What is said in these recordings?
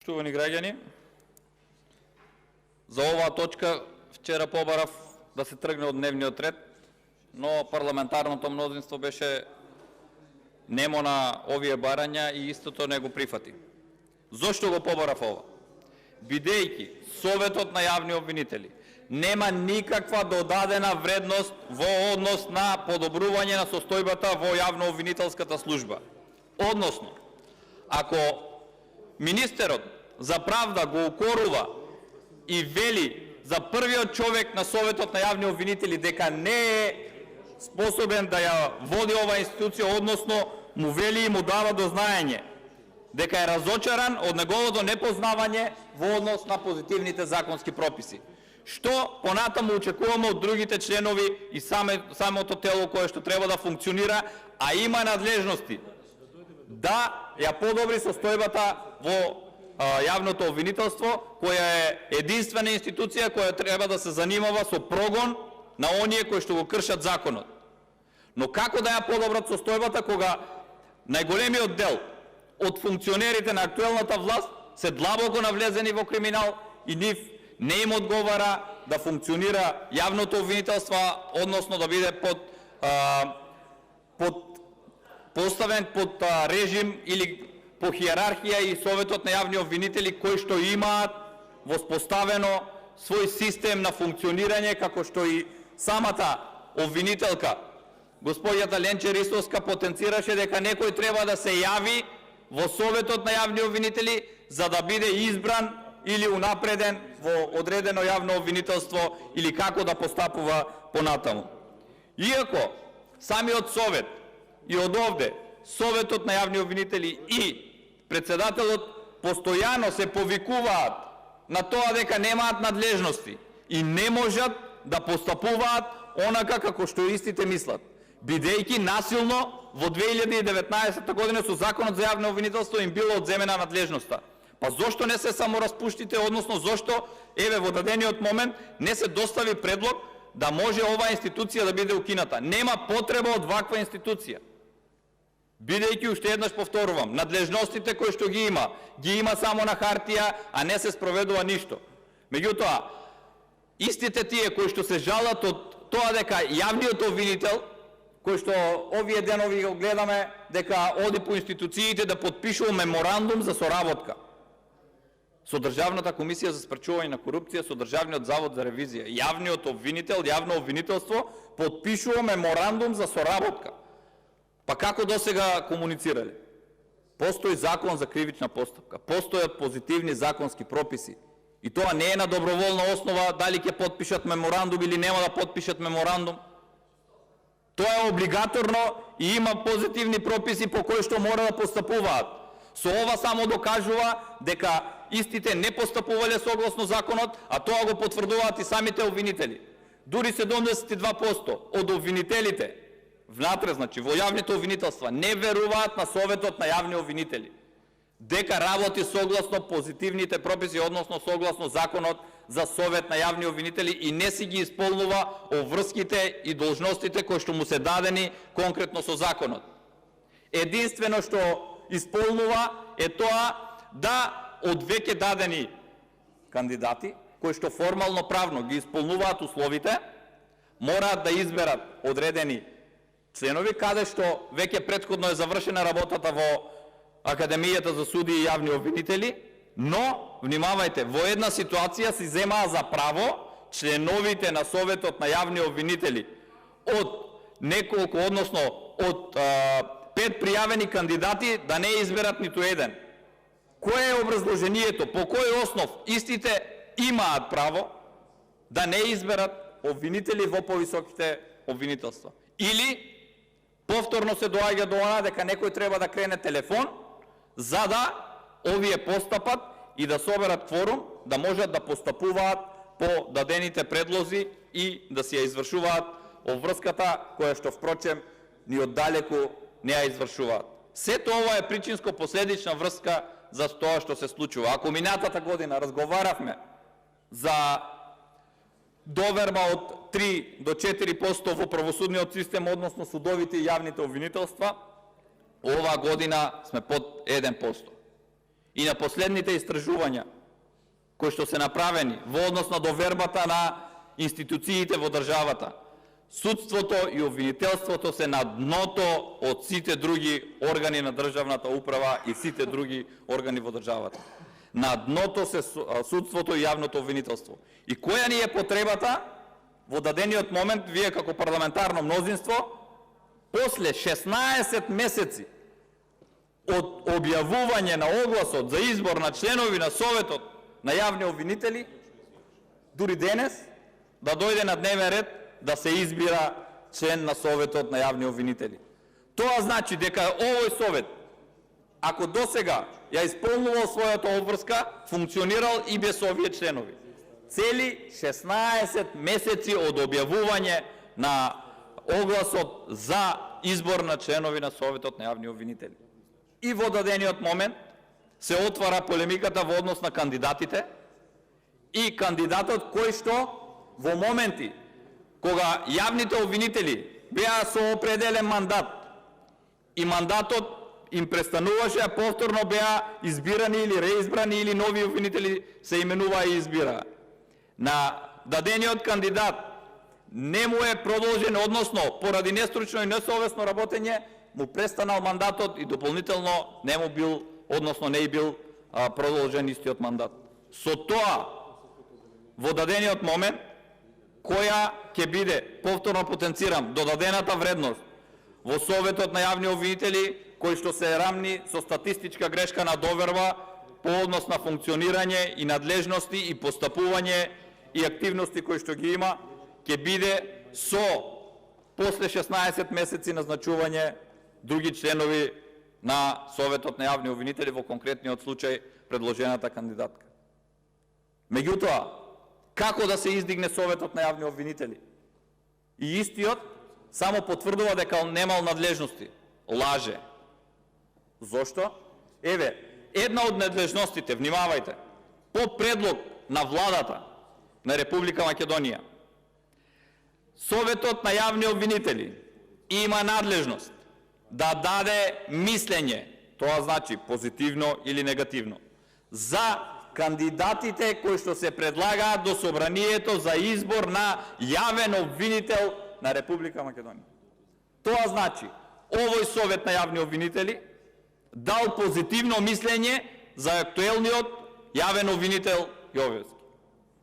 Почитувани граѓани, за оваа точка вчера побарав да се тргне од дневниот ред, но парламентарното мнозинство беше немо на овие барања и истото не го прифати. Зошто го побарав ова? Бидејќи Советот на јавни обвинители нема никаква додадена вредност во однос на подобрување на состојбата во јавно-обвинителската служба. Односно, ако министерот за правда го укорува и вели за првиот човек на Советот на јавни обвинители дека не е способен да ја води оваа институција, односно му вели и му дава до знаење дека е разочаран од неговото непознавање во однос на позитивните законски прописи. Што понатаму очекуваме од другите членови и самото тело кое што треба да функционира, а има надлежности да ја подобри состојбата во јавното обвинителство, која е единствена институција која треба да се занимава со прогон на оние кои што го кршат законот. Но како да ја подобрат состојбата кога најголемиот дел од функционерите на актуелната власт се длабоко навлезени во криминал и нив не им одговара да функционира јавното обвинителство, односно да биде поставен под режим или по хиерархија и Советот на јавни обвинители кои што имаат воспоставено свој систем на функционирање, како што и самата обвинителка господјата Ленче Ристовска потенцираше дека некој треба да се јави во Советот на јавни обвинители за да биде избран или унапреден во одредено јавно обвинителство или како да постапува понатаму. Иако самиот Совет и од овде Советот на јавни обвинители и председателот постојано се повикуваат на тоа дека немаат надлежности и не можат да постапуваат онака како што истите мислат, бидејќи насилно во 2019 година со Законот за јавно обвинителство им било одземена надлежноста. Па зошто не се самораспуштите, односно зошто еве во дадениот момент не се достави предлог да може оваа институција да биде укината? Нема потреба од ваква институција. Бидејќи уште еднаш повторувам, надлежностите кои што ги има само на хартија, а не се спроведува ништо. Меѓутоа, истите тие кои што се жалат од тоа дека јавниот обвинител, кој што овие денови го гледаме дека оди по институциите да потпишува меморандум за соработка со Државната комисија за спречување на корупција, со Државниот завод за ревизија. Јавниот обвинител, јавно обвинителство потпишува меморандум за соработка. Па како досега комуницирале? Постои закон за кривична постапка, постојат позитивни законски прописи. И тоа не е на доброволна основа дали ќе потпишат меморандум или нема да потпишат меморандум. Тоа е облигаторно и има позитивни прописи по кои што мора да постапуваат. Со ова само докажува дека истите не постапувале согласно законот, а тоа го потврдуваат и самите обвинители. Дури 72% од обвинителите внатре, значи во јавните обвинителства, не веруваат на Советот на јавни обвинители дека работи согласно позитивните прописи, односно согласно законот за Совет на јавни обвинители и не си ги исполнува обврските и должностите кои што му се дадени конкретно со законот. Единствено што исполнува е тоа да од веќе дадени кандидати, кои што формално правно ги исполнуваат условите, мораат да изберат одредени членови, каде што веќе претходно е завршена работата во Академијата за суди и јавни обвинители, но, внимавајте, во една ситуација си земаа за право членовите на Советот на јавни обвинители од неколку, односно од 5 пријавени кандидати да не изберат ниту еден. Кое е образложението? По кој основ истите имаат право да не изберат обвинители во повисоките обвинителства? Или повторно се доаѓа до она дека некој треба да крене телефон за да овие постапат и да соберат кворум, да можат да постапуваат по дадените предлози и да си ја извршуваат обврската, која што впрочем ни оддалеку не ја извршуваат. Сето ова е причинско-последична врска за тоа што се случува. Ако минатата година разговаравме за доверба од 3 до 4% во правосудниот систем, односно судовите и јавните обвинителства, оваа година сме под 1%. и на последните истражувања кои што се направени во однос на довербата на институциите во државата, судството и обвинителството се на дното од сите други органи на државната управа и сите други органи во државата. На дното се судството и јавното обвинителство. И која ни е потребата во дадениот момент, вие како парламентарно мнозинство, после 16 месеци од објавување на огласот за избор на членови на Советот на јавни обвинители, дури денес, да дојде на дневен ред да се избира член на Советот на јавни обвинители. Тоа значи дека овој Совет, ако досега ја исполнувал својата обврска, функционирал и без овие членови. Цели 16 месеци од објавување на огласот за избор на членови на Советот на јавни обвинители. И во дадениот момент се отвара полемиката во однос на кандидатите и кандидатот кој што во моменти кога јавните обвинители беа со определен мандат и мандатот им престануваше, а повторно беа избирани или реизбрани или нови обвинители се именуваа и избираа. На дадениот кандидат не му е продолжен, односно поради нестручно и несовесно работење, му престанал мандатот и дополнително не му бил, односно не бил продолжен истиот мандат. Со тоа, во дадениот момент, која ќе биде, повторно потенцирам, додадената вредност во Советот на јавни обвинители, кои што се рамни со статистичка грешка на доверба по однос на функционирање и надлежности и постапување и активности кои што ги има, ќе биде со после 16 месеци назначување други членови на Советот на јавни обвинители, во конкретниот случај предложената кандидатка. Меѓутоа, како да се издигне Советот на јавни обвинители? И истиот само потврдува дека немал надлежности. Лаже. Зошто? Еве, една од надлежностите, внимавајте, по предлог на владата на Република Македонија, Советот на јавни обвинители има надлежност да даде мислење, тоа значи позитивно или негативно, за кандидатите кои што се предлагаат до собранието за избор на јавен обвинител на Република Македонија. Тоа значи, овој Совет на јавни обвинители дал позитивно мислење за актуелниот јавен обвинител Јовевски.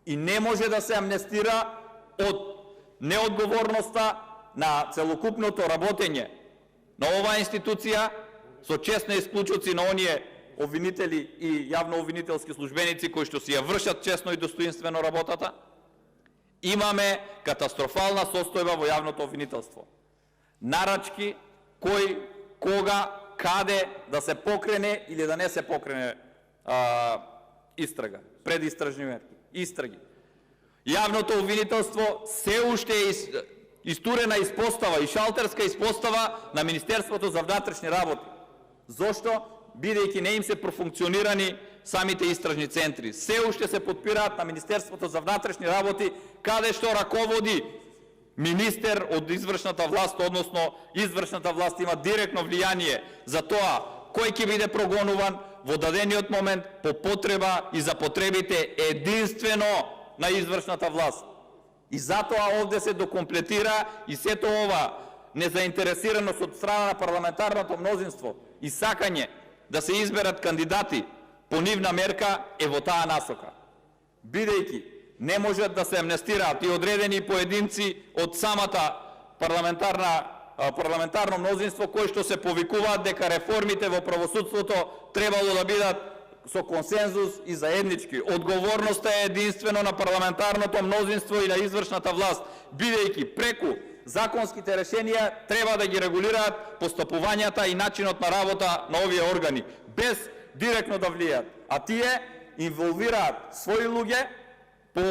И не може да се амнестира од неодговорноста на целокупното работење на оваа институција со честни исклучоци на оние обвинители и јавно-обвинителски службеници кои што си ја вршат честно и достоинствено работата. Имаме катастрофална состојба во јавното обвинителство. Нарачки кој, кога, каде да се покрене или да не се покрене истрага, предистражни мерки, истраги. Јавното обвинителство се уште е истурена испостава и шалтерска испостава на Министерството за внатрешни работи. Зошто? Бидејќи не им се профункционирани самите истражни центри. Се уште се подпираат на Министерството за внатрешни работи, каде што раководи министер од извршната власт, односно извршната власт има директно влијание за тоа кој ќе биде прогонуван во дадениот момент по потреба и за потребите единствено на извршната власт. И затоа овде се докомплетира и сето ова незаинтересираност од страна на парламентарното мнозинство и сакање да се изберат кандидати по нивна мерка е во таа насока. Бидејќи не можат да се амнестираат и одредени поединци од самата парламентарно мнозинство кои што се повикуваат дека реформите во правосудството требало да бидат со консензус и заеднички. Одговорноста е единствено на парламентарното мнозинство и на извршната власт, бидејќи преку законските решенија треба да ги регулираат постапувањата и начинот на работа на овие органи, без директно да влијат. А тие инволвираат своји луѓе по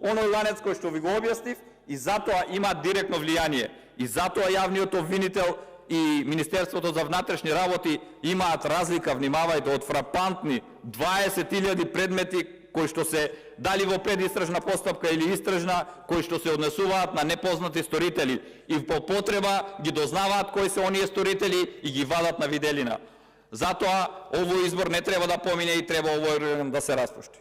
оној ланец кој што ви го објаснив и затоа имаат директно влијание. И затоа јавниот обвинител и Министерството за внатрешни работи имаат разлика, внимавајте, од фрапантни 20.000 предмети кои што се дали во предистражна постапка или истражна, кои што се однесуваат на непознати сторители и по потреба ги дознаваат кои се оние сторители и ги вадат на виделина. Затоа овој избор не треба да помине и треба овој орган да се распушти.